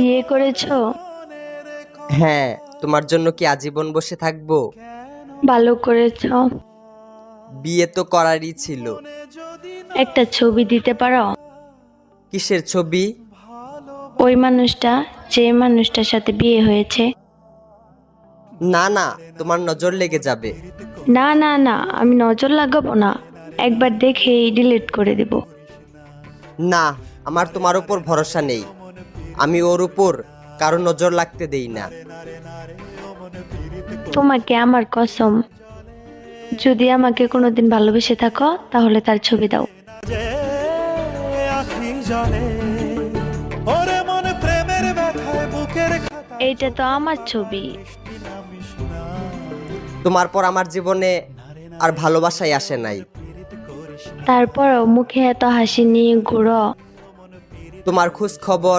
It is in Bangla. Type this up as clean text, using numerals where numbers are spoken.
বিয়ে করেছো? হ্যাঁ, তোমার জন্য কি আজীবন বসে থাকবো? ভালো করেছো। বিয়ে তো করারই ছিল। একটা ছবি দিতে পারো? কিসের ছবি? ওই মানুষটা, যে মানুষটার সাথে বিয়ে হয়েছে। না না, তোমার নজর লেগে যাবে। না না না, আমি নজর লাগাবো না, একবার দেখেই ডিলিট করে দেব। না, আমার তোমার উপর ভরসা নেই। আমি ওর উপর কারো নজর লাগতে দেই না। তোমাকে আমার কসম, যদি আমাকে কোনোদিন ভালোবেসে থাকো তাহলে তার ছবি দাও। এইটা তো আমার ছবি। তোমার পর আমার জীবনে আর ভালোবাসাই আসে নাই। তারপরও মুখে এত হাসি নিয়ে ঘুরো। তোমার খোঁজ খবর